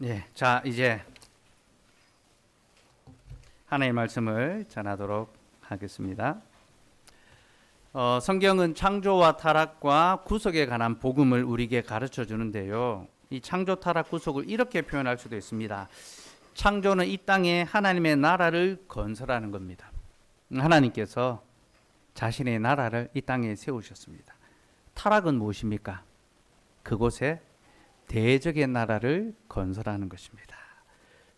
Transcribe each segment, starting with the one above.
네, 자 이제 하나님의 말씀을 전하도록 하겠습니다. 성경은 창조와 타락과 구속에 관한 복음을 우리에게 가르쳐 주는데요. 이 창조, 타락, 구속을 이렇게 표현할 수도 있습니다. 창조는 이 땅에 하나님의 나라를 건설하는 겁니다. 하나님께서 자신의 나라를 이 땅에 세우셨습니다. 타락은 무엇입니까? 그곳에 대적의 나라를 건설하는 것입니다.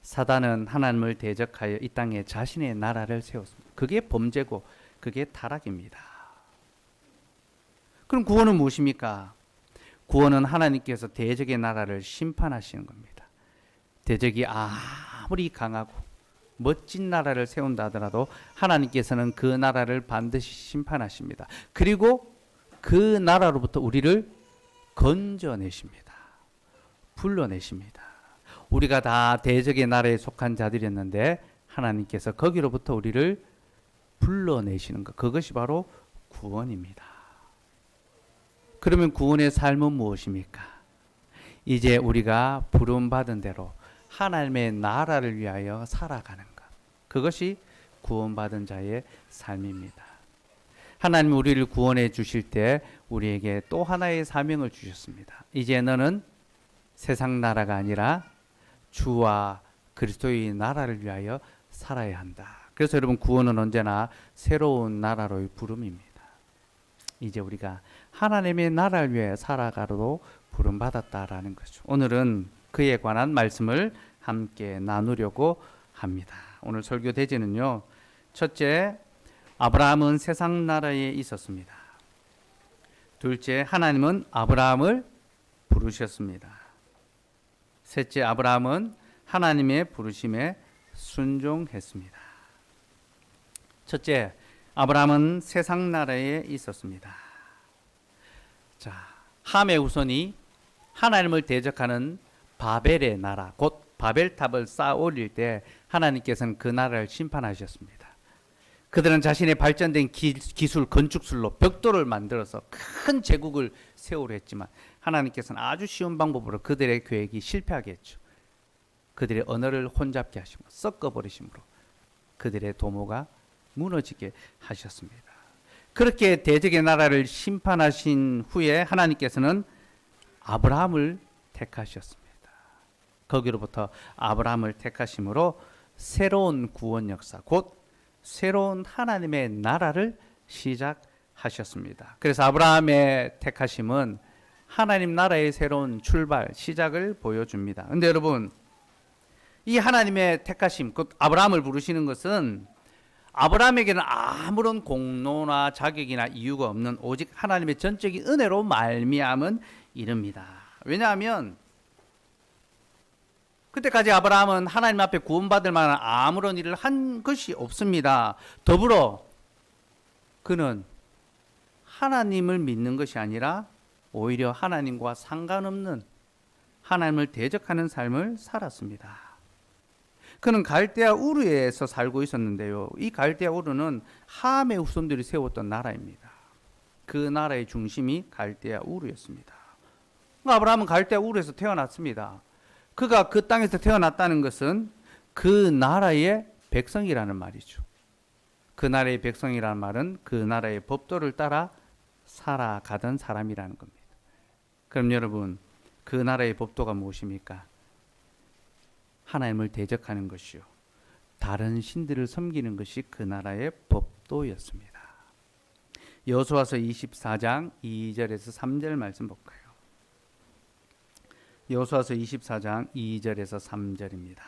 사단은 하나님을 대적하여 이 땅에 자신의 나라를 세웠습니다. 그게 범죄고 그게 타락입니다. 그럼 구원은 무엇입니까? 구원은 하나님께서 대적의 나라를 심판하시는 겁니다. 대적이 아무리 강하고 멋진 나라를 세운다 하더라도 하나님께서는 그 나라를 반드시 심판하십니다. 그리고 그 나라로부터 우리를 건져내십니다. 불러내십니다. 우리가 다 대적의 나라에 속한 자들이었는데 하나님께서 거기로부터 우리를 불러내시는 것, 그것이 바로 구원입니다. 그러면 구원의 삶은 무엇입니까? 이제 우리가 부름받은 대로 하나님의 나라를 위하여 살아가는 것, 그것이 구원받은 자의 삶입니다. 하나님 우리를 구원해 주실 때 우리에게 또 하나의 사명을 주셨습니다. 이제 너는 세상 나라가 아니라 주와 그리스도의 나라를 위하여 살아야 한다. 그래서 여러분, 구원은 언제나 새로운 나라로의 부름입니다. 이제 우리가 하나님의 나라를 위해 살아가도록 부름받았다라는 거죠. 오늘은 그에 관한 말씀을 함께 나누려고 합니다. 오늘 설교 대제는요, 첫째, 아브라함은 세상 나라에 있었습니다. 둘째, 하나님은 아브라함을 부르셨습니다. 셋째, 아브라함은 하나님의 부르심에 순종했습니다. 첫째, 아브라함은 세상 나라에 있었습니다. 자, 함의 후손이 하나님을 대적하는 바벨의 나라, 곧 바벨탑을 쌓아 올릴 때 하나님께서는 그 나라를 심판하셨습니다. 그들은 자신의 발전된 기술, 건축술로 벽돌을 만들어서 큰 제국을 세우려 했지만 하나님께서는 아주 쉬운 방법으로 그들의 계획이 실패하게 했죠. 그들의 언어를 혼잡게 하시고 섞어버리심으로 그들의 도모가 무너지게 하셨습니다. 그렇게 대적의 나라를 심판하신 후에 하나님께서는 아브라함을 택하셨습니다. 거기로부터 아브라함을 택하심으로 새로운 구원 역사, 곧 새로운 하나님의 나라를 시작하셨습니다. 그래서 아브라함의 택하심은 하나님 나라의 새로운 출발, 시작을 보여줍니다. 그런데 여러분, 이 하나님의 택하심, 곧 아브라함을 부르시는 것은 아브라함에게는 아무런 공로나 자격이나 이유가 없는 오직 하나님의 전적인 은혜로 말미암은 일입니다. 왜냐하면 그때까지 아브라함은 하나님 앞에 구원받을 만한 아무런 일을 한 것이 없습니다. 더불어 그는 하나님을 믿는 것이 아니라 오히려 하나님과 상관없는, 하나님을 대적하는 삶을 살았습니다. 그는 갈대아 우르에서 살고 있었는데요. 이 갈대아 우르는 함의 후손들이 세웠던 나라입니다. 그 나라의 중심이 갈대아 우르였습니다. 아브라함은 갈대아 우르에서 태어났습니다. 그가 그 땅에서 태어났다는 것은 그 나라의 백성이라는 말이죠. 그 나라의 백성이라는 말은 그 나라의 법도를 따라 살아가던 사람이라는 겁니다. 그럼 여러분, 그 나라의 법도가 무엇입니까? 하나님을 대적하는 것이요, 다른 신들을 섬기는 것이 그 나라의 법도였습니다. 여호수아서 24장 2절에서 3절 말씀 볼까요? 여호수아서 24장 2절에서 3절입니다.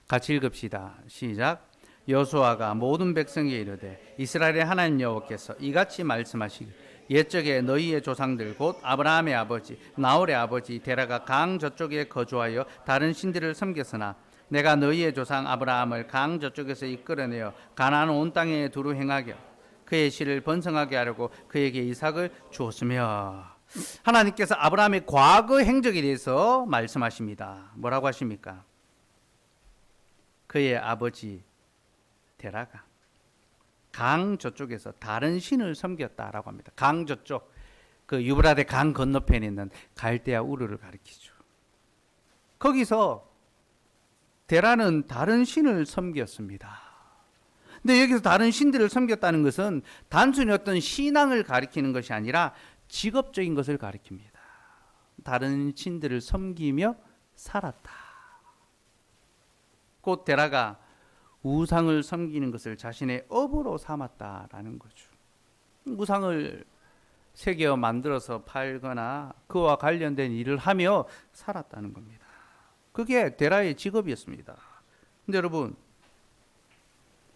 같이 읽읍시다. 시작. 여호수아가 모든 백성에게 이르되 이스라엘의 하나님 여호와께서 이같이 말씀하시기를 옛적에 너희의 조상들 곧 아브라함의 아버지 나홀의 아버지 데라가 강 저쪽에 거주하여 다른 신들을 섬겼으나 내가 너희의 조상 아브라함을 강 저쪽에서 이끌어내어 가나안 온 땅에 두루 행하게 그의 씨를 번성하게 하려고 그에게 이삭을 주었으며. 하나님께서 아브라함의 과거 행적에 대해서 말씀하십니다. 뭐라고 하십니까? 그의 아버지 데라가 강 저쪽에서 다른 신을 섬겼다라고 합니다. 강 저쪽, 그 유브라데 강 건너편에 있는 갈대아 우르를 가리키죠. 거기서 데라는 다른 신을 섬겼습니다. 근데 여기서 다른 신들을 섬겼다는 것은 단순히 어떤 신앙을 가리키는 것이 아니라 직업적인 것을 가리킵니다. 다른 신들을 섬기며 살았다. 곧 데라가 우상을 섬기는 것을 자신의 업으로 삼았다라는 거죠. 우상을 새겨 만들어서 팔거나 그와 관련된 일을 하며 살았다는 겁니다. 그게 데라의 직업이었습니다. 근데 여러분,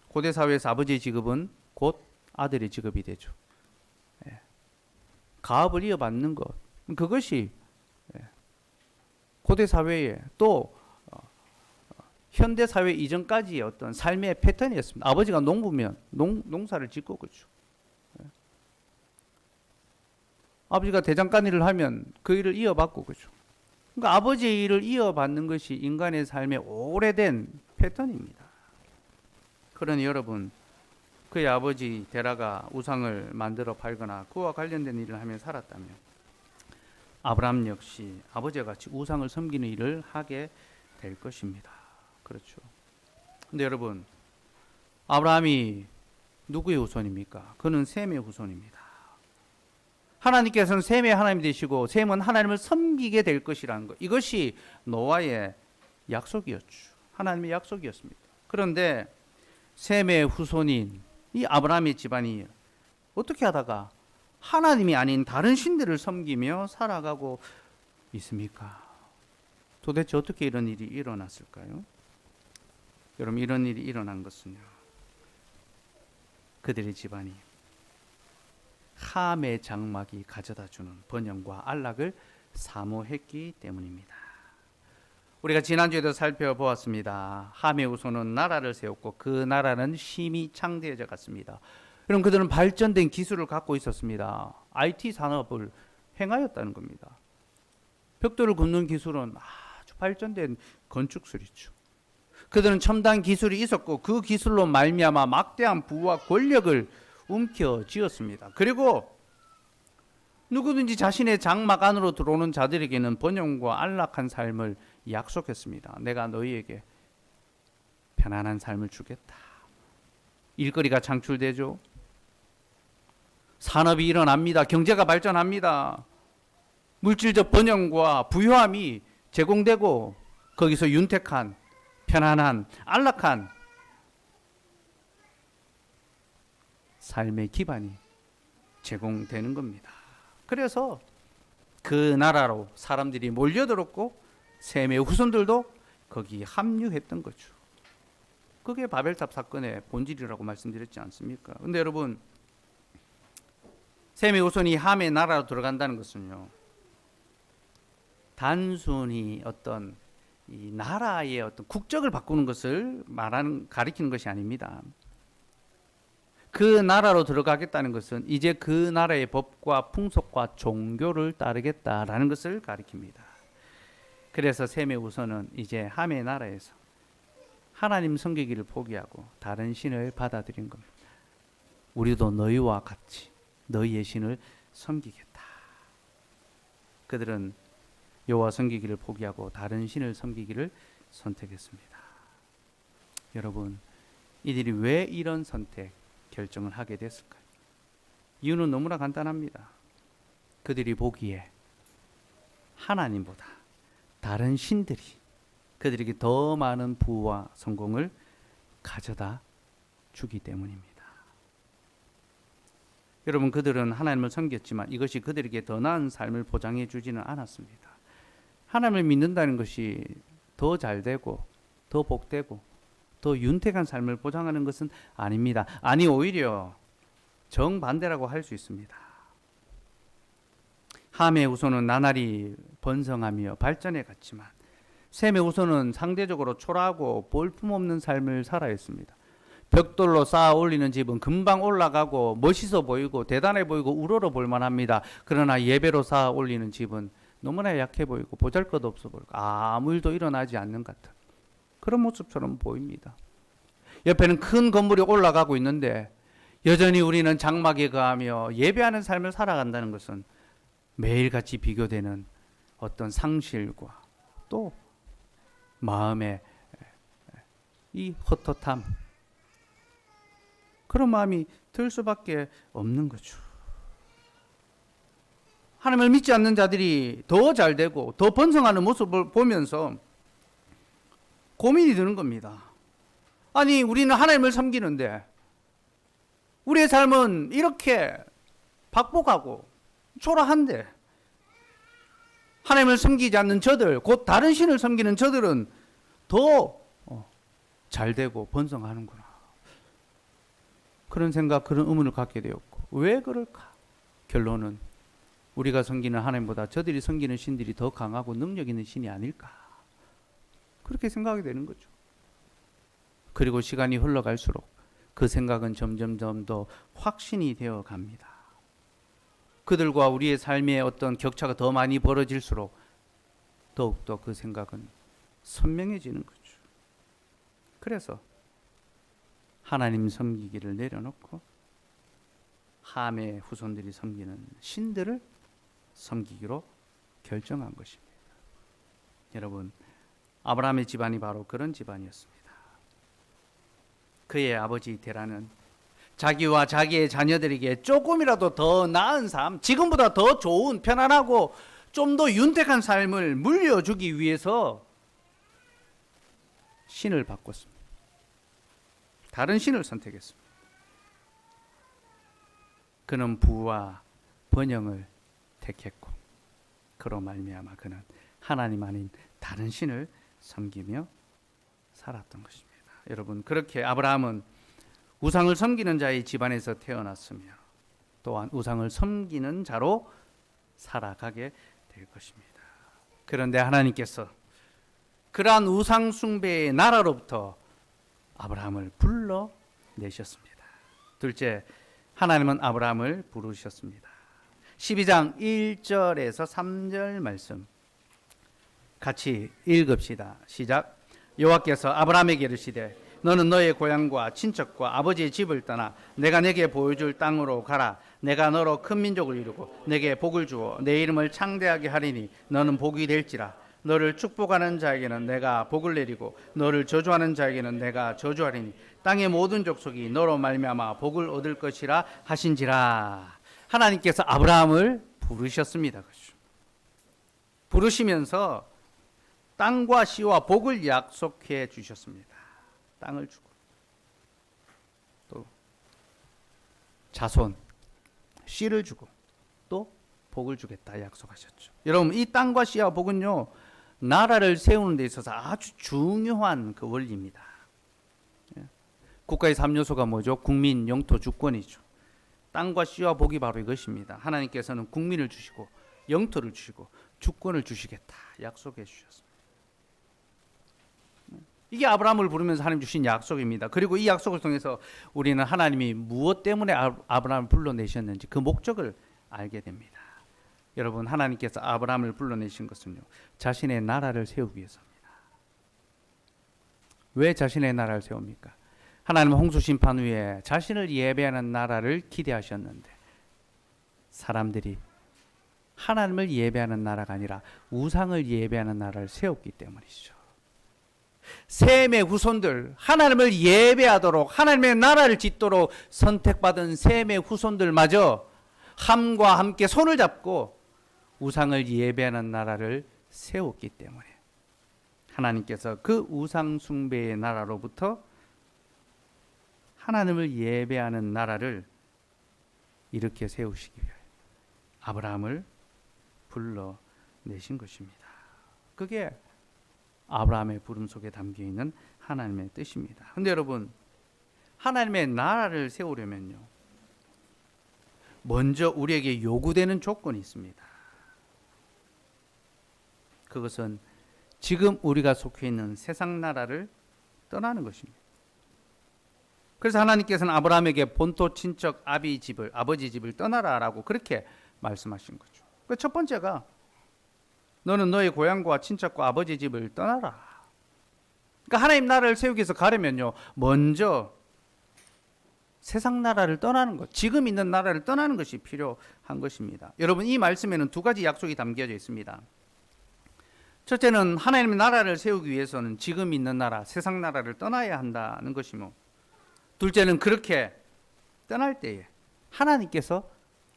고대 사회에서 아버지의 직업은 곧 아들의 직업이 되죠. 가업을 이어받는 것, 그것이 고대 사회에 또 현대 사회 이전까지의 어떤 삶의 패턴이었습니다. 아버지가 농부면 농사를 짓고 그렇죠. 아버지가 대장간 일을 하면 그 일을 이어받고 그렇죠. 그러니까 아버지의 일을 이어받는 것이 인간의 삶의 오래된 패턴입니다. 그러니 여러분, 그의 아버지 데라가 우상을 만들어 팔거나 그와 관련된 일을 하며 살았다면 아브라함 역시 아버지와 같이 우상을 섬기는 일을 하게 될 것입니다. 그렇죠. 근데 여러분, 아브라함이 누구의 후손입니까? 그는 셈의 후손입니다. 하나님께서는 셈의 하나님이 되시고 셈은 하나님을 섬기게 될 것이라는 것, 이것이 노아의 약속이었죠. 하나님의 약속이었습니다. 그런데 셈의 후손인 이 아브라함의 집안이 어떻게 하다가 하나님이 아닌 다른 신들을 섬기며 살아가고 있습니까? 도대체 어떻게 이런 일이 일어났을까요? 여러분, 이런 일이 일어난 것은요, 그들의 집안이 함의 장막이 가져다주는 번영과 안락을 사모했기 때문입니다. 우리가 지난주에도 살펴보았습니다. 함의 후손은 나라를 세웠고 그 나라는 심히 창대해져 갔습니다. 그럼 그들은 발전된 기술을 갖고 있었습니다. IT 산업을 행하였다는 겁니다. 벽돌을 굽는 기술은 아주 발전된 건축술이죠. 그들은 첨단 기술이 있었고 그 기술로 말미암아 막대한 부와 권력을 움켜쥐었습니다. 그리고 누구든지 자신의 장막 안으로 들어오는 자들에게는 번영과 안락한 삶을 약속했습니다. 내가 너희에게 편안한 삶을 주겠다. 일거리가 창출되죠. 산업이 일어납니다. 경제가 발전합니다. 물질적 번영과 부유함이 제공되고 거기서 윤택한, 편안한, 안락한 삶의 기반이 제공되는 겁니다. 그래서 그 나라로 사람들이 몰려들었고 셈의 후손들도 거기 합류했던 거죠. 그게 바벨탑 사건의 본질이라고 말씀드렸지 않습니까? 근데 여러분, 셈의 후손이 함의 나라로 들어간다는 것은요, 단순히 어떤 이 나라의 어떤 국적을 바꾸는 것을 가리키는 것이 아닙니다. 그 나라로 들어가겠다는 것은 이제 그 나라의 법과 풍속과 종교를 따르겠다라는 것을 가리킵니다. 그래서 셈의 후손은 이제 함의 나라에서 하나님 섬기기를 포기하고 다른 신을 받아들인 겁니다. 우리도 너희와 같이 너희의 신을 섬기겠다. 그들은 여호와 섬기기를 포기하고 다른 신을 섬기기를 선택했습니다. 여러분, 이들이 왜 이런 결정을 하게 됐을까요? 이유는 너무나 간단합니다. 그들이 보기에 하나님보다 다른 신들이 그들에게 더 많은 부와 성공을 가져다 주기 때문입니다. 여러분, 그들은 하나님을 섬겼지만 이것이 그들에게 더 나은 삶을 보장해 주지는 않았습니다. 하나님을 믿는다는 것이 더 잘되고 더 복되고 더 윤택한 삶을 보장하는 것은 아닙니다. 아니, 오히려 정반대라고 할 수 있습니다. 함의 후손은 나날이 번성하며 발전해 갔지만 셈의 후손은 상대적으로 초라하고 볼품없는 삶을 살아야 했습니다. 벽돌로 쌓아 올리는 집은 금방 올라가고 멋있어 보이고 대단해 보이고 우러러 볼만합니다. 그러나 예배로 쌓아 올리는 집은 너무나 약해 보이고 보잘것없어 보이고 아무 일도 일어나지 않는 것 같은 그런 모습처럼 보입니다. 옆에는 큰 건물이 올라가고 있는데 여전히 우리는 장막에 거하며 예배하는 삶을 살아간다는 것은 매일같이 비교되는 어떤 상실과 또 마음의 이 헛헛함, 그런 마음이 들 수밖에 없는 거죠. 하나님을 믿지 않는 자들이 더 잘 되고 더 번성하는 모습을 보면서 고민이 드는 겁니다. 아니, 우리는 하나님을 섬기는데 우리의 삶은 이렇게 박복하고 초라한데, 하나님을 섬기지 않는 저들, 곧 다른 신을 섬기는 저들은 더 잘 되고 번성하는구나. 그런 생각, 그런 의문을 갖게 되었고, 왜 그럴까? 결론은 우리가 섬기는 하나님보다 저들이 섬기는 신들이 더 강하고 능력 있는 신이 아닐까, 그렇게 생각이 되는 거죠. 그리고 시간이 흘러갈수록 그 생각은 점점 더 확신이 되어 갑니다. 그들과 우리의 삶의 어떤 격차가 더 많이 벌어질수록 더욱더 그 생각은 선명해지는 거죠. 그래서 하나님 섬기기를 내려놓고 함의 후손들이 섬기는 신들을 섬기기로 결정한 것입니다. 여러분, 아브라함의 집안이 바로 그런 집안이었습니다. 그의 아버지 테라는 자기와 자기의 자녀들에게 조금이라도 더 나은 삶, 지금보다 더 좋은, 편안하고 좀 더 윤택한 삶을 물려주기 위해서 신을 바꿨습니다. 다른 신을 선택했습니다. 그는 부와 번영을 택했고, 그로 말미암아 그는 하나님 아닌 다른 신을 섬기며 살았던 것입니다. 여러분, 그렇게 아브라함은 우상을 섬기는 자의 집안에서 태어났으며 또한 우상을 섬기는 자로 살아가게 될 것입니다. 그런데 하나님께서 그러한 우상 숭배의 나라로부터 아브라함을 불러내셨습니다. 둘째, 하나님은 아브라함을 부르셨습니다. 12장 1절에서 3절 말씀 같이 읽읍시다. 시작. 여호와께서 아브라함에게 이르시되 너는 너의 고향과 친척과 아버지의 집을 떠나 내가 내게 보여줄 땅으로 가라. 내가 너로 큰 민족을 이루고 내게 복을 주어 내 이름을 창대하게 하리니 너는 복이 될지라. 너를 축복하는 자에게는 내가 복을 내리고 너를 저주하는 자에게는 내가 저주하리니 땅의 모든 족속이 너로 말미암아 복을 얻을 것이라 하신지라. 하나님께서 아브라함을 부르셨습니다. 그렇죠? 부르시면서 땅과 씨와 복을 약속해 주셨습니다. 땅을 주고 또 자손, 씨를 주고 또 복을 주겠다 약속하셨죠. 여러분, 이 땅과 씨와 복은요, 나라를 세우는 데 있어서 아주 중요한 그 원리입니다. 국가의 3요소가 뭐죠? 국민, 영토, 주권이죠. 땅과 씨와 복이 바로 이것입니다. 하나님께서는 국민을 주시고 영토를 주시고 주권을 주시겠다 약속해 주셨습니다. 이게 아브라함을 부르면서 하나님 주신 약속입니다. 그리고 이 약속을 통해서 우리는 하나님이 무엇 때문에 아브라함을 불러내셨는지 그 목적을 알게 됩니다. 여러분, 하나님께서 아브라함을 불러내신 것은요, 자신의 나라를 세우기 위해서입니다. 왜 자신의 나라를 세웁니까? 하나님은 홍수 심판 후에 자신을 예배하는 나라를 기대하셨는데 사람들이 하나님을 예배하는 나라가 아니라 우상을 예배하는 나라를 세웠기 때문이죠. 셈의 후손들, 하나님을 예배하도록 하나님의 나라를 짓도록 선택받은 셈의 후손들마저 함과 함께 손을 잡고 우상을 예배하는 나라를 세웠기 때문에 하나님께서 그 우상 숭배의 나라로부터 하나님을 예배하는 나라를 이렇게 세우시기 위해 아브라함을 불러내신 것입니다. 그게 아브라함의 부름 속에 담겨있는 하나님의 뜻입니다. 그런데 여러분, 하나님의 나라를 세우려면요, 먼저 우리에게 요구되는 조건이 있습니다. 그것은 지금 우리가 속해 있는 세상 나라를 떠나는 것입니다. 그래서 하나님께서는 아브라함에게 본토 친척 아버지 집을 떠나라라고 그렇게 말씀하신 거죠. 첫 번째가 너는 너의 고향과 친척과 아버지 집을 떠나라. 그러니까 하나님 나라를 세우기 위해서 가려면요, 먼저 세상 나라를 떠나는 것, 지금 있는 나라를 떠나는 것이 필요한 것입니다. 여러분, 이 말씀에는 두 가지 약속이 담겨져 있습니다. 첫째는 하나님의 나라를 세우기 위해서는 지금 있는 나라, 세상 나라를 떠나야 한다는 것이며, 둘째는 그렇게 떠날 때에 하나님께서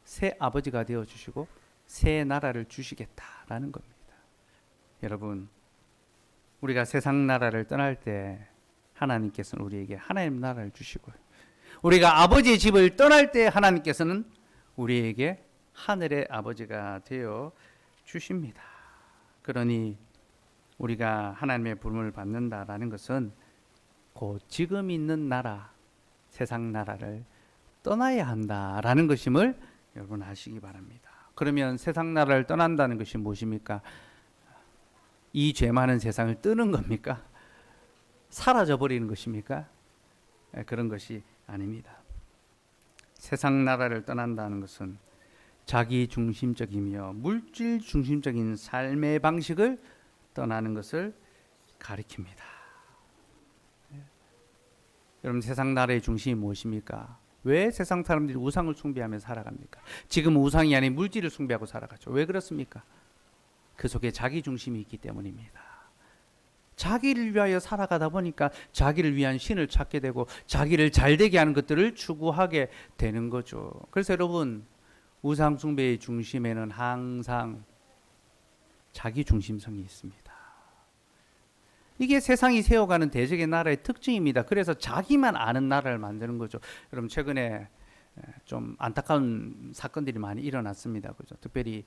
새 아버지가 되어주시고 새 나라를 주시겠다라는 겁니다. 여러분, 우리가 세상 나라를 떠날 때 하나님께서는 우리에게 하나님 나라를 주시고요, 우리가 아버지의 집을 떠날 때 하나님께서는 우리에게 하늘의 아버지가 되어 주십니다. 그러니 우리가 하나님의 부름을 받는다라는 것은 곧 지금 있는 나라, 세상 나라를 떠나야 한다라는 것임을 여러분 아시기 바랍니다. 그러면 세상 나라를 떠난다는 것이 무엇입니까? 이 죄 많은 세상을 뜨는 겁니까? 사라져 버리는 것입니까? 그런 것이 아닙니다. 세상 나라를 떠난다는 것은 자기 중심적이며 물질 중심적인 삶의 방식을 떠나는 것을 가리킵니다. 여러분, 세상 나라의 중심이 무엇입니까? 왜 세상 사람들이 우상을 숭배하며 살아갑니까? 지금 우상이 아닌 물질을 숭배하고 살아가죠. 왜 그렇습니까? 그 속에 자기 중심이 있기 때문입니다. 자기를 위하여 살아가다 보니까 자기를 위한 신을 찾게 되고 자기를 잘되게 하는 것들을 추구하게 되는 거죠. 그래서 여러분, 우상 숭배의 중심에는 항상 자기 중심성이 있습니다. 이게 세상이 세워가는 대적의 나라의 특징입니다. 그래서 자기만 아는 나라를 만드는 거죠. 여러분, 최근에 좀 안타까운 사건들이 많이 일어났습니다. 그죠? 특별히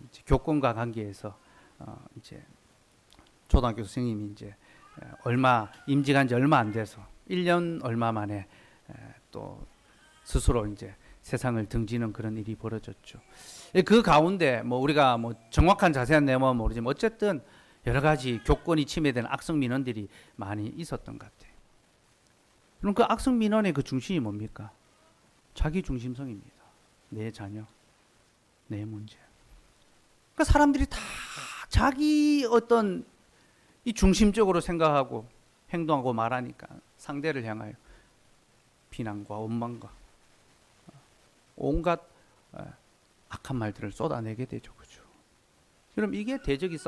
이제 교권과 관계해서 이제 초등학교 선생님이 이제 임직한 지 얼마 안 돼서 1년 얼마 만에 또 스스로 이제 세상을 등지는 그런 일이 벌어졌죠. 그 가운데 뭐 우리가 뭐 정확한 자세한 내용은 모르지만 어쨌든 여러 가지 교권이 침해되는 악성 민원들이 많이 있었던 것 같아요. 그럼 그 악성 민원의 그 중심이 뭡니까? 자기 중심성입니다. 내 자녀, 내 문제. 그러니까 사람들이 다 자기 어떤 이 중심적으로 생각하고 행동하고 말하니까 상대를 향하여 비난과 원망과 온갖 악한 말들을 쏟아내게 되죠. 그죠? 그럼 이게 대적이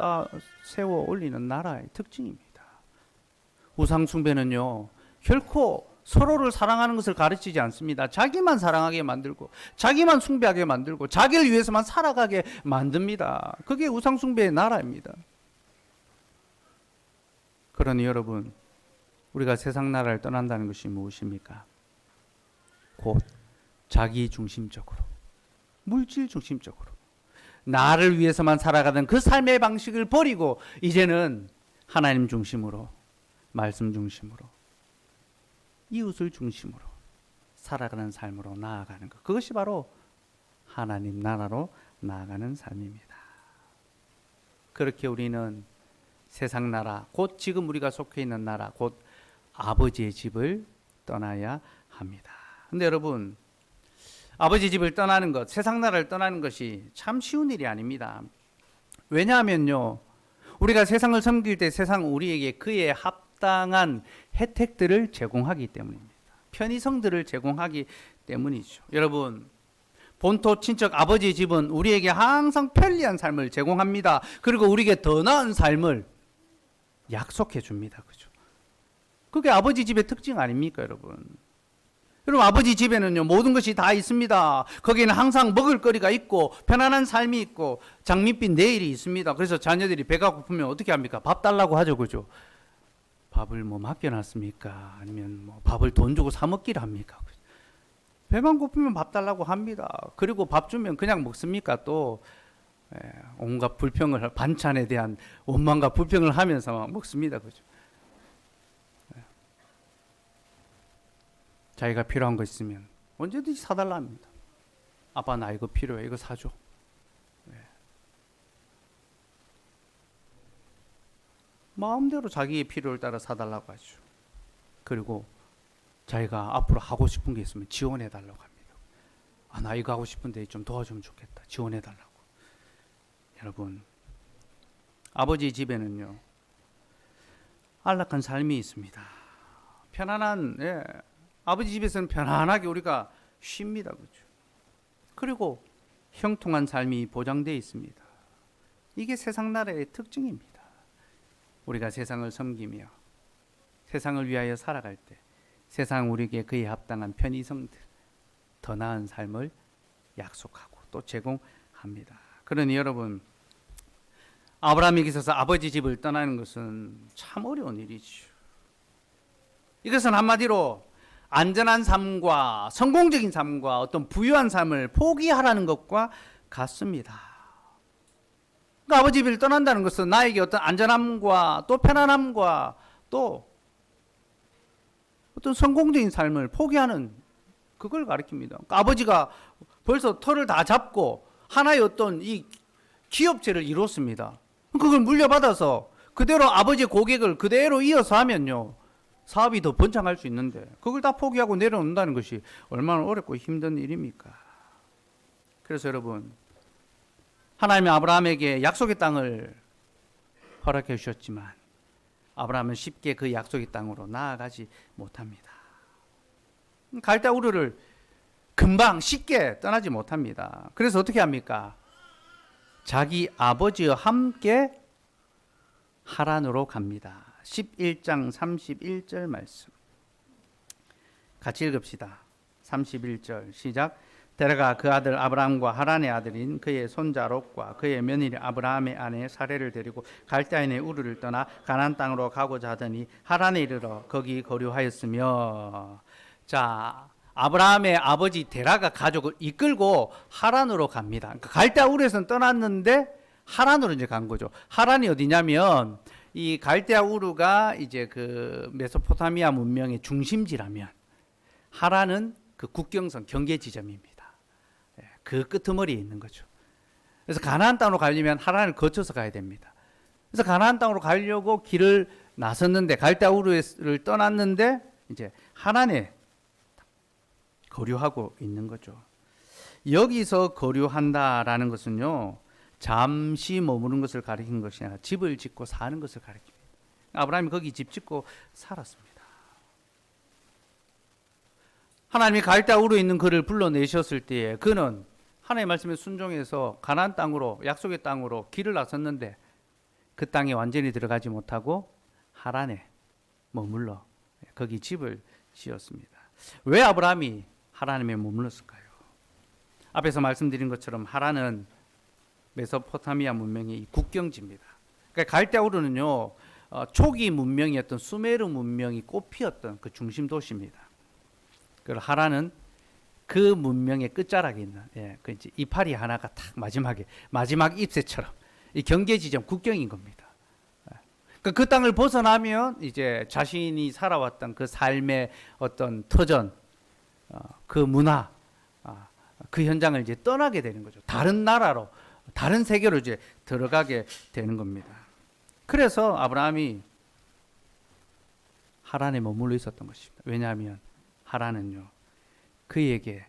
세워 올리는 나라의 특징입니다. 우상 숭배는요, 결코 서로를 사랑하는 것을 가르치지 않습니다. 자기만 사랑하게 만들고 자기만 숭배하게 만들고 자기를 위해서만 살아가게 만듭니다. 그게 우상 숭배의 나라입니다. 그러니 여러분, 우리가 세상 나라를 떠난다는 것이 무엇입니까? 곧 자기 중심적으로, 물질 중심적으로 나를 위해서만 살아가던 그 삶의 방식을 버리고 이제는 하나님 중심으로, 말씀 중심으로, 이웃을 중심으로 살아가는 삶으로 나아가는 것, 그것이 바로 하나님 나라로 나아가는 삶입니다. 그렇게 우리는 세상 나라, 곧 지금 우리가 속해 있는 나라, 곧 아버지의 집을 떠나야 합니다. 근데 여러분, 아버지 집을 떠나는 것, 세상 나라를 떠나는 것이 참 쉬운 일이 아닙니다. 왜냐하면요, 우리가 세상을 섬길 때 세상 우리에게 그에 합당한 혜택들을 제공하기 때문입니다. 편의성들을 제공하기 때문이죠. 여러분, 본토 친척 아버지의 집은 우리에게 항상 편리한 삶을 제공합니다. 그리고 우리에게 더 나은 삶을 약속해 줍니다. 그죠? 그게 아버지 집의 특징 아닙니까, 여러분? 여러분, 아버지 집에는요, 모든 것이 다 있습니다. 거기에는 항상 먹을 거리가 있고 편안한 삶이 있고 장밋빛 내일이 있습니다. 그래서 자녀들이 배가 고프면 어떻게 합니까? 밥 달라고 하죠. 그죠? 밥을 뭐 맡겨놨습니까? 아니면 뭐 밥을 돈 주고 사 먹기를 합니까? 배만 고프면 밥 달라고 합니다. 그리고 밥 주면 그냥 먹습니까? 또 온갖 불평을, 반찬에 대한 원망과 불평을 하면서 먹습니다. 그죠? 자기가 필요한 거 있으면 언제든지 사달라 합니다. 아빠, 나 이거 필요해, 이거 사줘. 마음대로 자기의 필요를 따라 사달라고 하죠. 그리고 자기가 앞으로 하고 싶은 게 있으면 지원해 달라고 합니다. 아, 나 이거 하고 싶은데 좀 도와주면 좋겠다, 지원해 달라고. 여러분, 아버지 집에는요, 안락한 삶이 있습니다. 편안한, 아버지 집에서는 편안하게 우리가 쉽니다. 그렇죠? 그리고 형통한 삶이 보장되어 있습니다. 이게 세상 나라의 특징입니다. 우리가 세상을 섬기며 세상을 위하여 살아갈 때 세상 우리에게 그에 합당한 편의성들, 더 나은 삶을 약속하고 또 제공합니다. 그러니 여러분, 아브라함에게 있어서 아버지 집을 떠나는 것은 참 어려운 일이죠. 이것은 한마디로 안전한 삶과 성공적인 삶과 어떤 부유한 삶을 포기하라는 것과 같습니다. 그러니까 아버지 집을 떠난다는 것은 나에게 어떤 안전함과 또 편안함과 또 어떤 성공적인 삶을 포기하는 그걸 가리킵니다. 그러니까 아버지가 벌써 터를 다 잡고 하나의 어떤 이 기업체를 이뤘습니다. 그걸 물려받아서 그대로 아버지의 고객을 그대로 이어서 하면요, 사업이 더 번창할 수 있는데 그걸 다 포기하고 내려놓는다는 것이 얼마나 어렵고 힘든 일입니까? 그래서 여러분, 하나님이 아브라함에게 약속의 땅을 허락해 주셨지만 아브라함은 쉽게 그 약속의 땅으로 나아가지 못합니다. 갈대아 우르를 금방 쉽게 떠나지 못합니다. 그래서 어떻게 합니까? 자기 아버지와 함께 하란으로 갑니다. 11장 31절 말씀 같이 읽읍시다. 31절 시작. 데라가 그 아들 아브라함과 하란의 아들인 그의 손자 롯과 그의 며느리 아브라함의 아내 사레를 데리고 갈대아인의 우르를 떠나 가나안 땅으로 가고자 하더니 하란에 이르러 거기 거류하였으며. 자, 아브라함의 아버지 데라가 가족을 이끌고 하란으로 갑니다. 그러니까 갈대아 우르에서는 떠났는데 하란으로 이제 간 거죠. 하란이 어디냐면 이 갈대아 우르가 이제 그 메소포타미아 문명의 중심지라면 하란은 그 국경선 경계 지점입니다. 그 끄트머리에 있는 거죠. 그래서 가나안 땅으로 가려면 하란을 거쳐서 가야 됩니다. 그래서 가나안 땅으로 가려고 길을 나섰는데 갈대아 우르를 떠났는데 이제 하란에 거류하고 있는 거죠. 여기서 거류한다라는 것은요, 잠시 머무는 것을 가리키는 것이 아니라 집을 짓고 사는 것을 가리킵니다. 아브라함이 거기 집 짓고 살았습니다. 하나님이 갈대아 우르에 있는 그를 불러내셨을 때에 그는 하나님의 말씀에 순종해서 가나안 땅으로, 약속의 땅으로 길을 나섰는데 그 땅에 완전히 들어가지 못하고 하란에 머물러 거기 집을 지었습니다. 왜 아브라함이 하란에 머물렀을까요? 앞에서 말씀드린 것처럼 하란은 메소포타미아 문명의 국경지입니다. 그러니까 갈대아 우르는요, 초기 문명이었던 수메르 문명이 꽃피었던 그 중심 도시입니다. 그리고 하란은 그 문명의 끝자락에 있는, 그 이제 이파리 하나가 딱 마지막 잎새처럼 이 경계 지점 국경인 겁니다. 그러니까 그 땅을 벗어나면 이제 자신이 살아왔던 그 삶의 어떤 터전, 그 문화, 그 현장을 이제 떠나게 되는 거죠. 다른 나라로, 다른 세계로 이제 들어가게 되는 겁니다. 그래서 아브라함이 하란에 머물러 있었던 것입니다. 왜냐하면 하란은요, 그에게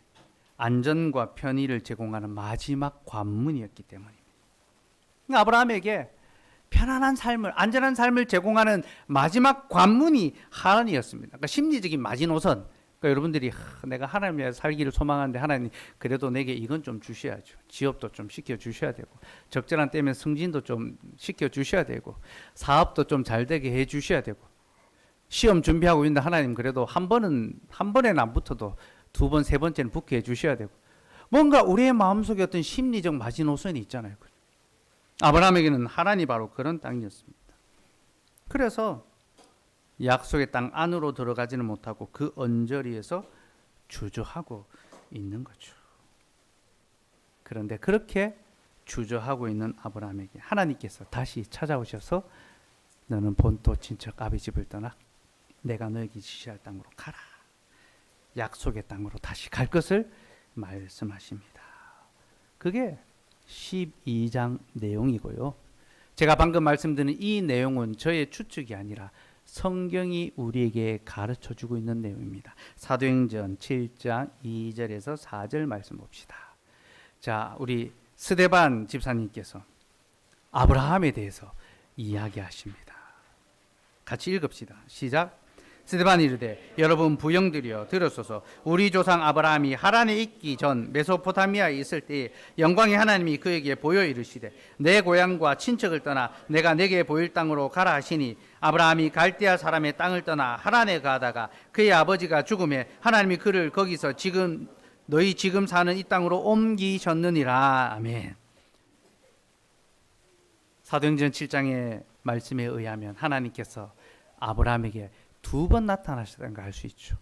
안전과 편의를 제공하는 마지막 관문이었기 때문입니다. 아브라함에게 편안한 삶을, 안전한 삶을 제공하는 마지막 관문이 하란이었습니다. 그러니까 심리적인 마지노선. 그러니까 여러분들이 내가 하나님 위해 살기를 소망하는데 하나님 그래도 내게 이건 좀 주셔야죠. 취업도 좀 시켜 주셔야 되고, 적절한 때면 승진도 좀 시켜 주셔야 되고, 사업도 좀 잘 되게 해 주셔야 되고, 시험 준비하고 있는데 하나님 그래도 한 번에는 안 붙어도 두 번, 세 번째는 붙게 해 주셔야 되고, 뭔가 우리의 마음속에 어떤 심리적 마지노선이 있잖아요. 아브라함에게는 하란이 바로 그런 땅이었습니다. 그래서 약속의 땅 안으로 들어가지는 못하고 그 언저리에서 주저하고 있는 거죠. 그런데 그렇게 주저하고 있는 아브라함에게 하나님께서 다시 찾아오셔서 너는 본토 친척 아비 집을 떠나 내가 너에게 지시할 땅으로 가라. 약속의 땅으로 다시 갈 것을 말씀하십니다. 그게 12장 내용이고요. 제가 방금 말씀드린 이 내용은 저의 추측이 아니라 성경이 우리에게 가르쳐주고 있는 내용입니다. 사도행전 7장 2절에서 4절 말씀 봅시다. 자, 우리 스데반 집사님께서 아브라함에 대해서 이야기하십니다. 같이 읽읍시다. 시작. 스데반이 이르되 여러분 부영들이여 들으소서. 우리 조상 아브라함이 하란에 있기 전 메소포타미아에 있을 때 영광의 하나님이 그에게 보여 이르시되 내 고향과 친척을 떠나 내가 내게 보일 땅으로 가라 하시니 아브라함이 갈대아 사람의 땅을 떠나 하란에 가다가 그의 아버지가 죽음에 하나님이 그를 거기서 너희 지금 사는 이 땅으로 옮기셨느니라. 아멘. 사도행전 7장의 말씀에 의하면 하나님께서 아브라함에게 2번 나타나셨다는 걸 알 수 있죠.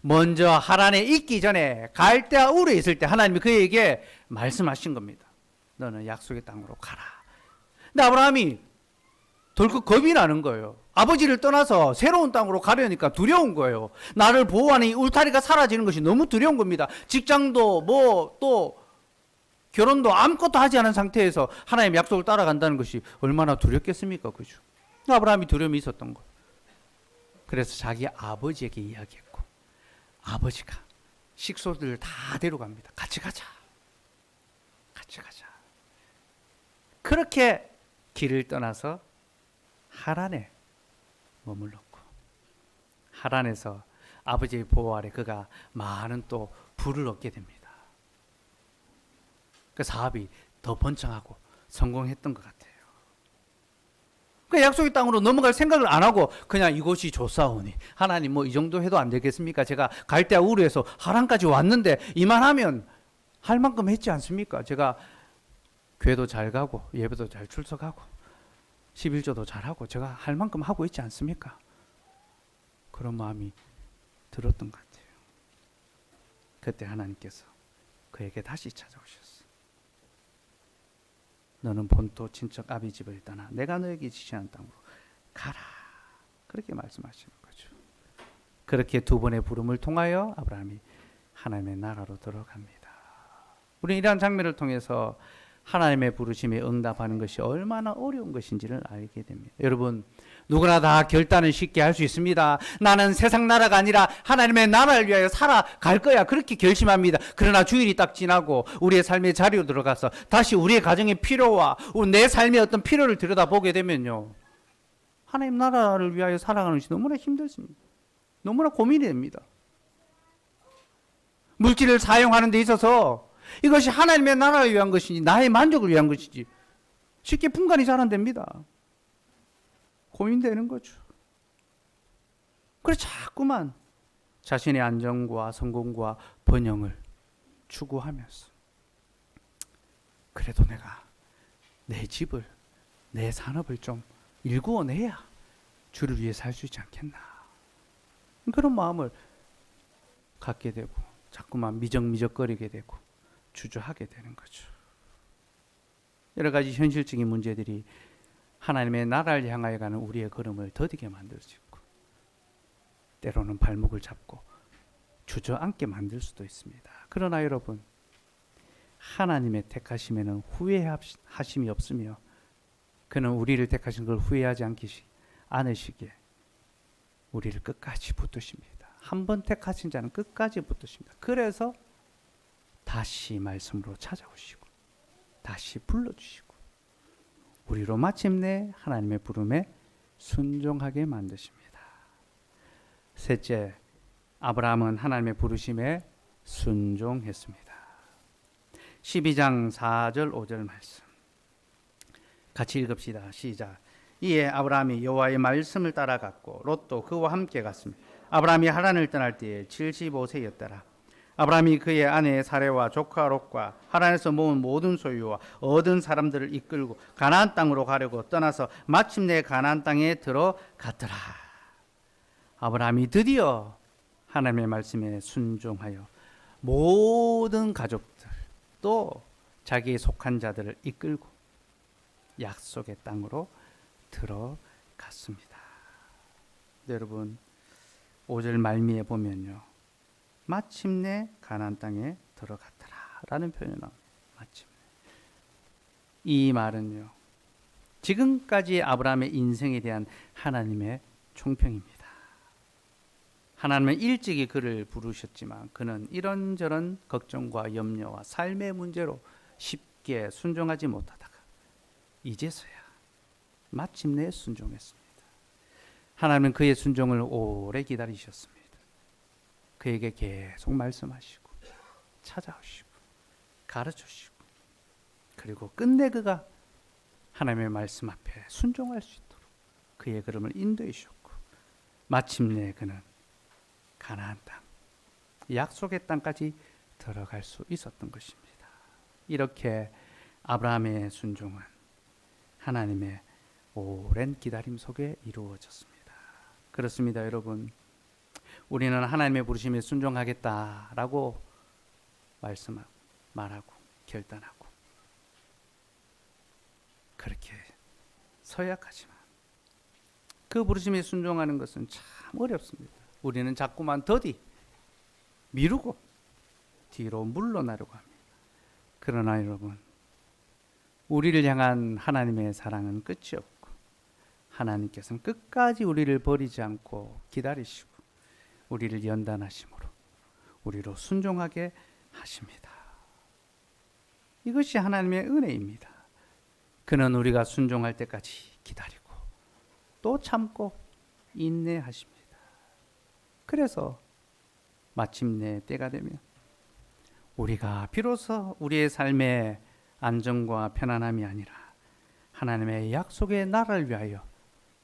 먼저 하란에 있기 전에 갈대아 우르에 있을 때 하나님이 그에게 말씀하신 겁니다. 너는 약속의 땅으로 가라. 근데 아브라함이 덜컥 겁이 나는 거예요. 아버지를 떠나서 새로운 땅으로 가려니까 두려운 거예요. 나를 보호하는 이 울타리가 사라지는 것이 너무 두려운 겁니다. 직장도 또 결혼도 아무것도 하지 않은 상태에서 하나님의 약속을 따라간다는 것이 얼마나 두렵겠습니까? 그죠? 아브라함이 두려움이 있었던 거예요. 그래서 자기 아버지에게 이야기했고 아버지가 식소들을 다 데려갑니다. 같이 가자. 같이 가자. 그렇게 길을 떠나서 하란에 머물렀고 하란에서 아버지의 보호 아래 그가 많은 또 부를 얻게 됩니다. 그 사업이 더 번창하고 성공했던 것 같아요. 그 약속의 땅으로 넘어갈 생각을 안 하고 그냥 이곳이 좋사오니 하나님 뭐 이 정도 해도 안 되겠습니까? 제가 갈대아 우르에서 하란까지 왔는데 이만하면 할 만큼 했지 않습니까? 제가 교회도 잘 가고 예배도 잘 출석하고 11조도 잘하고 제가 할 만큼 하고 있지 않습니까? 그런 마음이 들었던 것 같아요. 그때 하나님께서 그에게 다시 찾아오셨어요. 너는 본토 친척 아비 집을 떠나 내가 너에게 지시하는 땅으로 가라. 그렇게 말씀하시는 거죠. 그렇게 2번의 부름을 통하여 아브라함이 하나님의 나라로 들어갑니다. 우리는 이러한 장면을 통해서 하나님의 부르심에 응답하는 것이 얼마나 어려운 것인지를 알게 됩니다. 여러분, 누구나 다 결단은 쉽게 할 수 있습니다. 나는 세상 나라가 아니라 하나님의 나라를 위하여 살아갈 거야. 그렇게 결심합니다. 그러나 주일이 딱 지나고 우리의 삶의 자리로 들어가서 다시 우리의 가정의 필요와 내 삶의 어떤 필요를 들여다보게 되면요, 하나님 나라를 위하여 살아가는 것이 너무나 힘들습니다. 너무나 고민이 됩니다. 물질을 사용하는 데 있어서 이것이 하나님의 나라를 위한 것인지 나의 만족을 위한 것인지 쉽게 분간이 잘 안 됩니다. 고민되는 거죠. 그래서 자꾸만 자신의 안정과 성공과 번영을 추구하면서 그래도 내가 내 집을 내 산업을 좀 일구어내야 주를 위해 살 수 있지 않겠나, 그런 마음을 갖게 되고 자꾸만 미적미적거리게 되고 주저하게 되는 거죠. 여러 가지 현실적인 문제들이 하나님의 나라를 향하여 가는 우리의 걸음을 더디게 만들 수 있고 때로는 발목을 잡고 주저앉게 만들 수도 있습니다. 그러나 여러분, 하나님의 택하심에는 후회하심이 없으며 그는 우리를 택하신 걸 후회하지 않으시기에 우리를 끝까지 붙드십니다. 한 번 택하신 자는 끝까지 붙드십니다. 그래서 다시 말씀으로 찾아오시고 다시 불러주시고 우리로 마침내 하나님의 부름에 순종하게 만드십니다. 셋째, 아브라함은 하나님의 부르심에 순종했습니다. 12장 4절 5절 말씀 같이 읽읍시다. 시작. 이에 아브라함이 여호와의 말씀을 따라갔고 롯도 그와 함께 갔습니다. 아브라함이 하란을 떠날 때에 75세였더라. 아브라함이 그의 아내 사레와 조카 롯과 하란에서 모은 모든 소유와 얻은 사람들을 이끌고 가나안 땅으로 가려고 떠나서 마침내 가나안 땅에 들어갔더라. 아브라함이 드디어 하나님의 말씀에 순종하여 모든 가족들 또 자기에 속한 자들을 이끌고 약속의 땅으로 들어갔습니다. 여러분, 5절 말미에 보면요, 마침내 가나안 땅에 들어갔더라 라는 표현이 나옵니다. 마침내. 이 말은요, 지금까지 아브라함의 인생에 대한 하나님의 총평입니다. 하나님은 일찍이 그를 부르셨지만 그는 이런저런 걱정과 염려와 삶의 문제로 쉽게 순종하지 못하다가 이제서야 마침내 순종했습니다. 하나님은 그의 순종을 오래 기다리셨습니다. 그에게 계속 말씀하시고 찾아오시고 가르쳐주시고, 그리고 끝내 그가 하나님의 말씀 앞에 순종할 수 있도록 그의 걸음을 인도해 주셨고, 마침내 그는 가나안 땅, 약속의 땅까지 들어갈 수 있었던 것입니다. 이렇게 아브라함의 순종은 하나님의 오랜 기다림 속에 이루어졌습니다. 그렇습니다, 여러분. 우리는 하나님의 부르심에 순종하겠다라고 말하고 결단하고 그렇게 서약하지만 그 부르심에 순종하는 것은 참 어렵습니다. 우리는 자꾸만 더디 미루고 뒤로 물러나려고 합니다. 그러나 여러분, 우리를 향한 하나님의 사랑은 끝이 없고 하나님께서는 끝까지 우리를 버리지 않고 기다리시고 우리를 연단하심으로 우리로 순종하게 하십니다. 이것이 하나님의 은혜입니다. 그는 우리가 순종할 때까지 기다리고 또 참고 인내하십니다. 그래서 마침내 때가 되면 우리가 비로소 우리의 삶의 안정과 편안함이 아니라 하나님의 약속의 나라를 위하여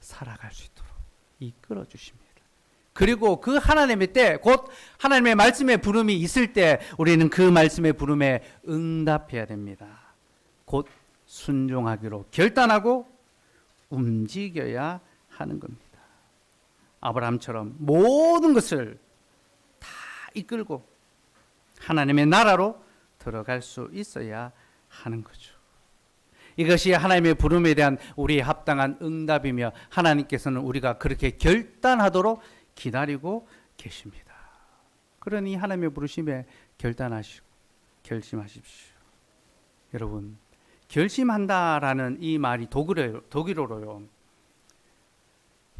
살아갈 수 있도록 이끌어 주십니다. 그리고 그 하나님의 때, 곧 하나님의 말씀의 부름이 있을 때 우리는 그 말씀의 부름에 응답해야 됩니다. 곧 순종하기로 결단하고 움직여야 하는 겁니다. 아브라함처럼 모든 것을 다 이끌고 하나님의 나라로 들어갈 수 있어야 하는 거죠. 이것이 하나님의 부름에 대한 우리의 합당한 응답이며 하나님께서는 우리가 그렇게 결단하도록 기다리고 계십니다. 그러니 하나님의 부르심에 결단하시고 결심하십시오. 여러분, 결심한다라는 이 말이 독일어로요,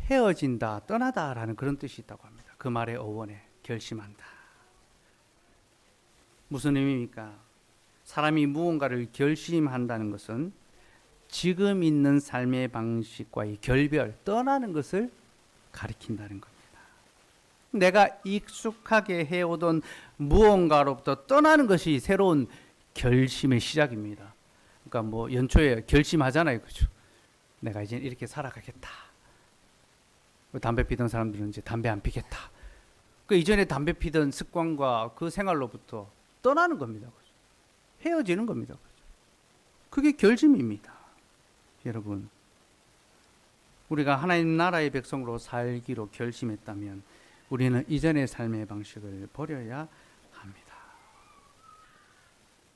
헤어진다, 떠나다라는 그런 뜻이 있다고 합니다. 그 말의 어원에 결심한다. 무슨 의미입니까? 사람이 무언가를 결심한다는 것은 지금 있는 삶의 방식과의 결별, 떠나는 것을 가리킨다는 겁니다. 내가 익숙하게 해오던 무언가로부터 떠나는 것이 새로운 결심의 시작입니다. 그러니까 뭐 연초에 결심하잖아요, 그죠? 내가 이제 이렇게 살아가겠다. 담배 피던 사람들은 이제 담배 안 피겠다. 그 이전에 담배 피던 습관과 그 생활로부터 떠나는 겁니다, 그죠? 헤어지는 겁니다, 그죠? 그게 결심입니다. 여러분, 우리가 하나님 나라의 백성으로 살기로 결심했다면 우리는 이전의 삶의 방식을 버려야 합니다.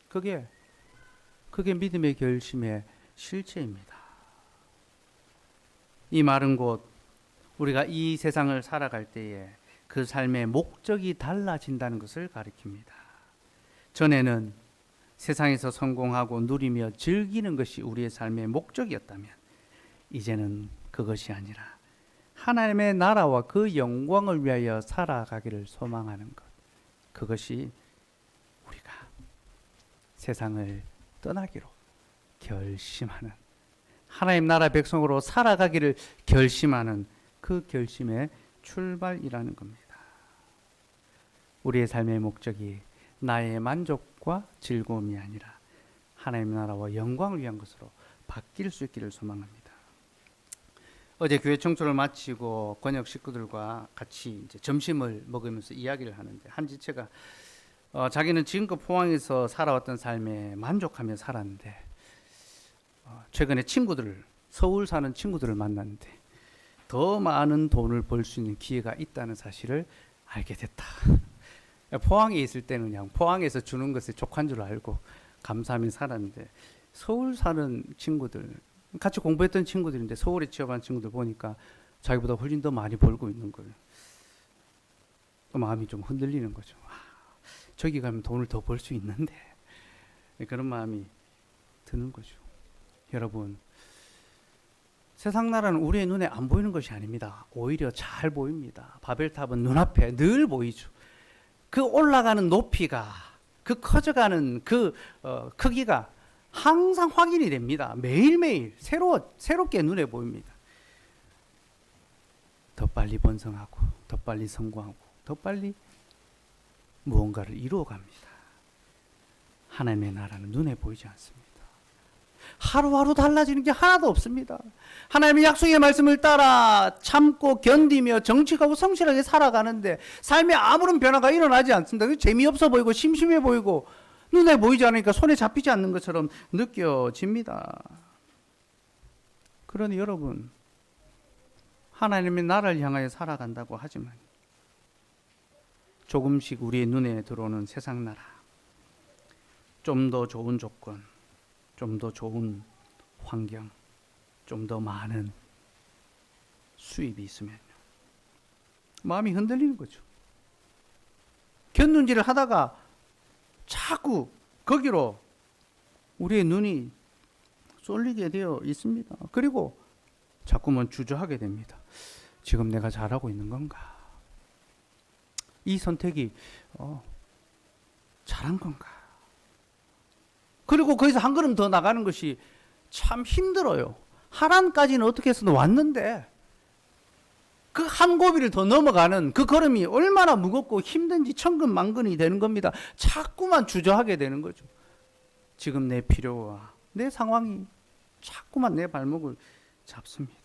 그게 믿음의 결심의 실체입니다. 이 말은 곧 우리가 이 세상을 살아갈 때에 그 삶의 목적이 달라진다는 것을 가리킵니다. 전에는 세상에서 성공하고 누리며 즐기는 것이 우리의 삶의 목적이었다면 이제는 그것이 아니라 하나님의 나라와 그 영광을 위하여 살아가기를 소망하는 것, 그것이 우리가 세상을 떠나기로 결심하는, 하나님 나라 백성으로 살아가기를 결심하는 그 결심의 출발이라는 겁니다. 우리의 삶의 목적이 나의 만족과 즐거움이 아니라 하나님 나라와 영광을 위한 것으로 바뀔 수 있기를 소망합니다. 어제 교회 청소를 마치고 권역 식구들과 같이 이제 점심을 먹으면서 이야기를 하는데 한 지체가 자기는 지금껏 포항에서 살아왔던 삶에 만족하며 살았는데 최근에 서울 사는 친구들을 만났는데 더 많은 돈을 벌 수 있는 기회가 있다는 사실을 알게 됐다. 포항에 있을 때는 그냥 포항에서 주는 것에 족한 줄 알고 감사하며 살았는데 서울 사는 친구들, 같이 공부했던 친구들인데 서울에 취업한 친구들 보니까 자기보다 훨씬 더 많이 벌고 있는 걸 마음이 좀 흔들리는 거죠. 저기 가면 돈을 더 벌 수 있는데 그런 마음이 드는 거죠. 여러분, 세상 나라는 우리의 눈에 안 보이는 것이 아닙니다. 오히려 잘 보입니다. 바벨탑은 눈앞에 늘 보이죠. 그 올라가는 높이가, 그 커져가는 그 크기가 항상 확인이 됩니다. 매일매일 새롭게 눈에 보입니다. 더 빨리 번성하고 더 빨리 성공하고 더 빨리 무언가를 이루어갑니다. 하나님의 나라는 눈에 보이지 않습니다. 하루하루 달라지는 게 하나도 없습니다. 하나님의 약속의 말씀을 따라 참고 견디며 정직하고 성실하게 살아가는데 삶에 아무런 변화가 일어나지 않습니다. 재미없어 보이고 심심해 보이고 눈에 보이지 않으니까 손에 잡히지 않는 것처럼 느껴집니다. 그러니 여러분, 하나님의 나라를 향하여 살아간다고 하지만 조금씩 우리의 눈에 들어오는 세상 나라, 좀 더 좋은 조건, 좀 더 좋은 환경, 좀 더 많은 수입이 있으면 마음이 흔들리는 거죠. 곁눈질을 하다가 자꾸 거기로 우리의 눈이 쏠리게 되어 있습니다. 그리고 자꾸만 주저하게 됩니다. 지금 내가 잘하고 있는 건가? 이 선택이 잘한 건가? 그리고 거기서 한 걸음 더 나가는 것이 참 힘들어요. 하란까지는 어떻게 해서든 왔는데 그 한 고비를 더 넘어가는 그 걸음이 얼마나 무겁고 힘든지 천근만근이 되는 겁니다. 자꾸만 주저하게 되는 거죠. 지금 내 필요와 내 상황이 자꾸만 내 발목을 잡습니다.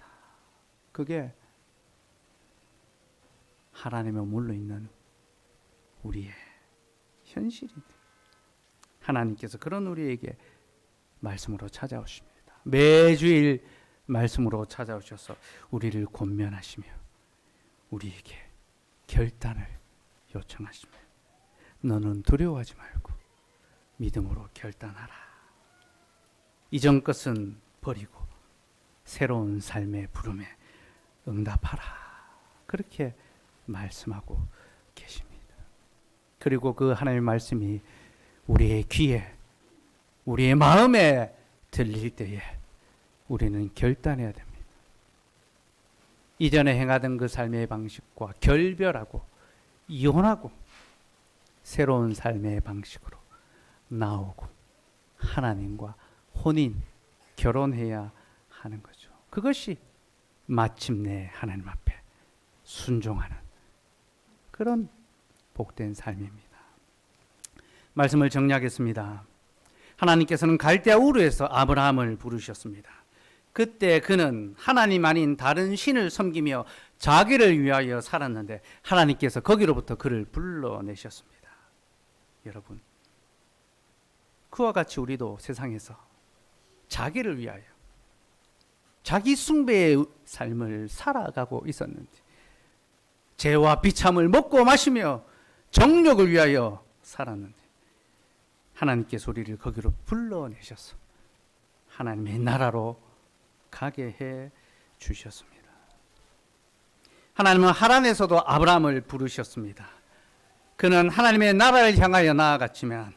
그게 하나님의 머물러 있는 우리의 현실입니다. 하나님께서 그런 우리에게 말씀으로 찾아오십니다. 매주일 말씀으로 찾아오셔서 우리를 권면하시며 우리에게 결단을 요청하십니다. 너는 두려워하지 말고 믿음으로 결단하라. 이전 것은 버리고 새로운 삶의 부름에 응답하라. 그렇게 말씀하고 계십니다. 그리고 그 하나님의 말씀이 우리의 귀에, 우리의 마음에 들릴 때에 우리는 결단해야 됩니다. 이전에 행하던 그 삶의 방식과 결별하고 이혼하고 새로운 삶의 방식으로 나오고 하나님과 혼인, 결혼해야 하는 거죠. 그것이 마침내 하나님 앞에 순종하는 그런 복된 삶입니다. 말씀을 정리하겠습니다. 하나님께서는 갈대아 우르에서 아브라함을 부르셨습니다. 그때 그는 하나님 아닌 다른 신을 섬기며 자기를 위하여 살았는데 하나님께서 거기로부터 그를 불러내셨습니다. 여러분, 그와 같이 우리도 세상에서 자기를 위하여 자기 숭배의 삶을 살아가고 있었는데 죄와 비참을 먹고 마시며 정욕을 위하여 살았는데 하나님께서 우리를 거기로 불러내셔서 하나님의 나라로 가게 해 주셨습니다. 하나님은 하란에서도 아브라함을 부르셨습니다. 그는 하나님의 나라를 향하여 나아갔지만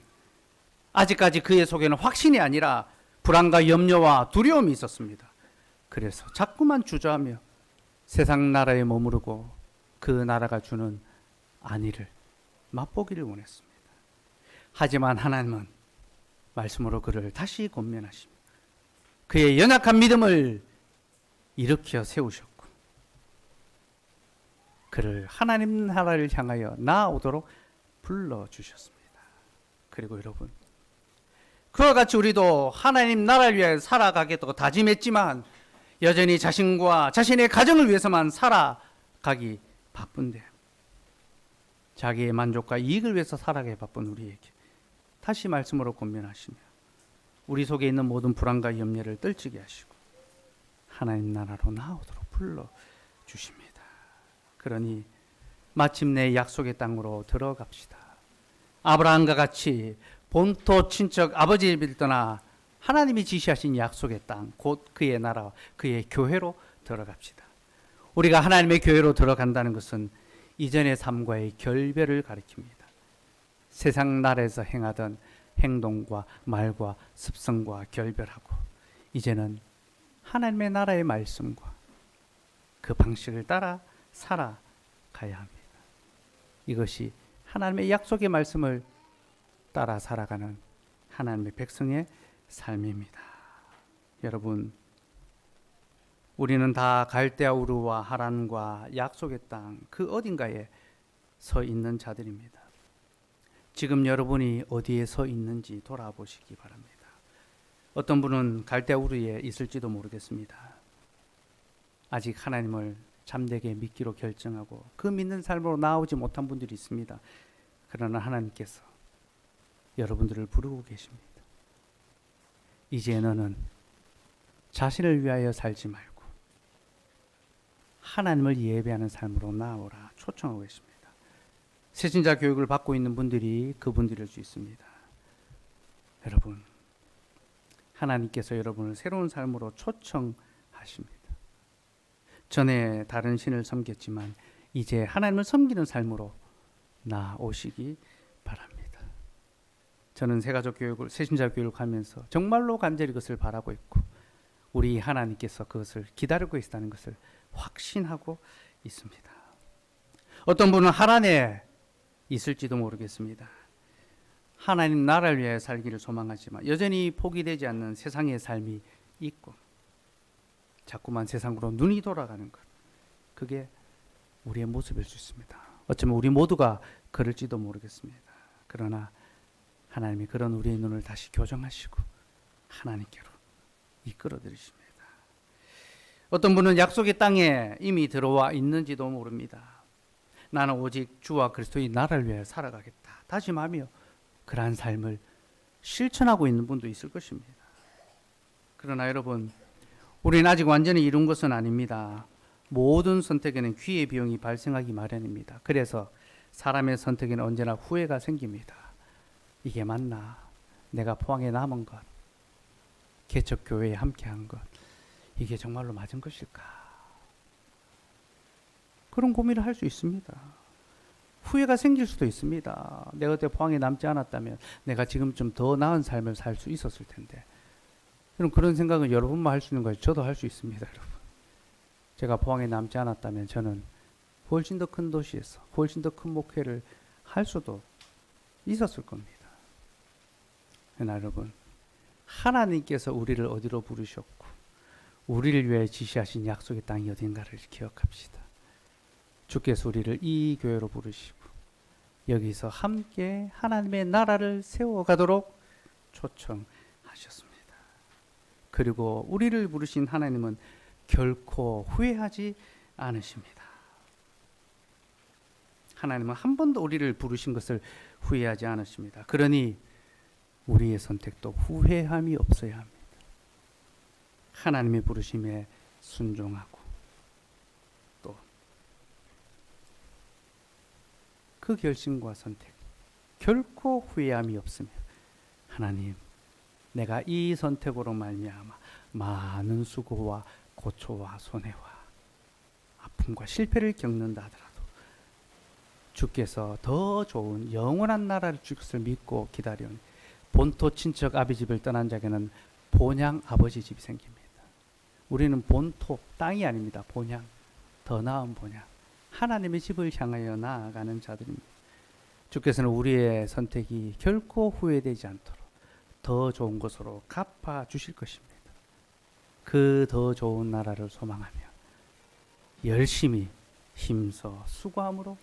아직까지 그의 속에는 확신이 아니라 불안과 염려와 두려움이 있었습니다. 그래서 자꾸만 주저하며 세상 나라에 머무르고 그 나라가 주는 안위를 맛보기를 원했습니다. 하지만 하나님은 말씀으로 그를 다시 권면하십니다. 그의 연약한 믿음을 일으켜 세우셨고 그를 하나님 나라를 향하여 나아오도록 불러주셨습니다. 그리고 여러분, 그와 같이 우리도 하나님 나라를 위해 살아가겠다고 다짐했지만 여전히 자신과 자신의 가정을 위해서만 살아가기 바쁜데 자기의 만족과 이익을 위해서 살아가기 바쁜 우리에게 다시 말씀으로 권면하시며 우리 속에 있는 모든 불안과 염려를 떨치게 하시고 하나님 나라로 나오도록 불러주십니다. 그러니 마침내 약속의 땅으로 들어갑시다. 아브라함과 같이 본토 친척 아버지 집을 떠나 하나님이 지시하신 약속의 땅, 곧 그의 나라, 그의 교회로 들어갑시다. 우리가 하나님의 교회로 들어간다는 것은 이전의 삶과의 결별을 가리킵니다. 세상 나라에서 행하던 행동과 말과 습성과 결별하고 이제는 하나님의 나라의 말씀과 그 방식을 따라 살아가야 합니다. 이것이 하나님의 약속의 말씀을 따라 살아가는 하나님의 백성의 삶입니다. 여러분, 우리는 다 갈대아 우르와 하란과 약속의 땅 그 어딘가에 서 있는 자들입니다. 지금 여러분이 어디에 서 있는지 돌아보시기 바랍니다. 어떤 분은 갈대아 우르에 있을지도 모르겠습니다. 아직 하나님을 참되게 믿기로 결정하고 그 믿는 삶으로 나오지 못한 분들이 있습니다. 그러나 하나님께서 여러분들을 부르고 계십니다. 이제 너는 자신을 위하여 살지 말고 하나님을 예배하는 삶으로 나오라 초청하고 계십니다. 새신자 교육을 받고 있는 분들이 그분들일 수 있습니다. 여러분, 하나님께서 여러분을 새로운 삶으로 초청하십니다. 전에 다른 신을 섬겼지만 이제 하나님을 섬기는 삶으로 나오시기 바랍니다. 저는 새가족 교육을, 새신자 교육을 하면서 정말로 간절히 그것을 바라고 있고 우리 하나님께서 그것을 기다리고 있다는 것을 확신하고 있습니다. 어떤 분은 하란에 있을지도 모르겠습니다. 하나님 나라를 위해 살기를 소망하지만 여전히 포기되지 않는 세상의 삶이 있고 자꾸만 세상으로 눈이 돌아가는 것, 그게 우리의 모습일 수 있습니다. 어쩌면 우리 모두가 그럴지도 모르겠습니다. 그러나 하나님이 그런 우리의 눈을 다시 교정하시고 하나님께로 이끌어 들이십니다. 어떤 분은 약속의 땅에 이미 들어와 있는지도 모릅니다. 나는 오직 주와 그리스도의 나라를 위해 살아가겠다 다짐하며 그러한 삶을 실천하고 있는 분도 있을 것입니다. 그러나 여러분, 우리는 아직 완전히 이룬 것은 아닙니다. 모든 선택에는 기회 비용이 발생하기 마련입니다. 그래서 사람의 선택에는 언제나 후회가 생깁니다. 이게 맞나? 내가 포항에 남은 것, 개척교회에 함께한 것, 이게 정말로 맞은 것일까? 그런 고민을 할 수 있습니다. 후회가 생길 수도 있습니다. 내가 그때 포항에 남지 않았다면 내가 지금 좀 더 나은 삶을 살 수 있었을 텐데. 여러분, 그런 생각은 여러분만 할 수 있는 거예요. 저도 할 수 있습니다, 여러분. 제가 포항에 남지 않았다면 저는 훨씬 더 큰 도시에서 훨씬 더 큰 목회를 할 수도 있었을 겁니다. 그러나 여러분, 하나님께서 우리를 어디로 부르셨고 우리를 위해 지시하신 약속의 땅이 어딘가를 기억합시다. 주께서 우리를 이 교회로 부르시고 여기서 함께 하나님의 나라를 세워가도록 초청하셨습니다. 그리고 우리를 부르신 하나님은 결코 후회하지 않으십니다. 하나님은 한 번도 우리를 부르신 것을 후회하지 않으십니다. 그러니 우리의 선택도 후회함이 없어야 합니다. 하나님의 부르심에 순종하고 또 그 결심과 선택 결코 후회함이 없으며 하나님, 내가 이 선택으로 말미암아 많은 수고와 고초와 손해와 아픔과 실패를 겪는다 하더라도 주께서 더 좋은 영원한 나라를 줄 것을 믿고 기다려온 본토 친척 아비 집을 떠난 자에게는 본향 아버지 집이 생깁니다. 우리는 본토 땅이 아닙니다. 본향, 더 나은 본향, 하나님의 집을 향하여 나아가는 자들입니다. 주께서는 우리의 선택이 결코 후회되지 않도록 더 좋은 것으로 갚아 주실 것입니다. 그 더 좋은 나라를 소망하며 열심히 힘써 수고함으로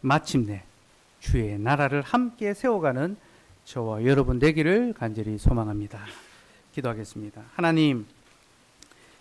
마침내 주의 나라를 함께 세워가는 저와 여러분 되기를 간절히 소망합니다. 기도하겠습니다. 하나님,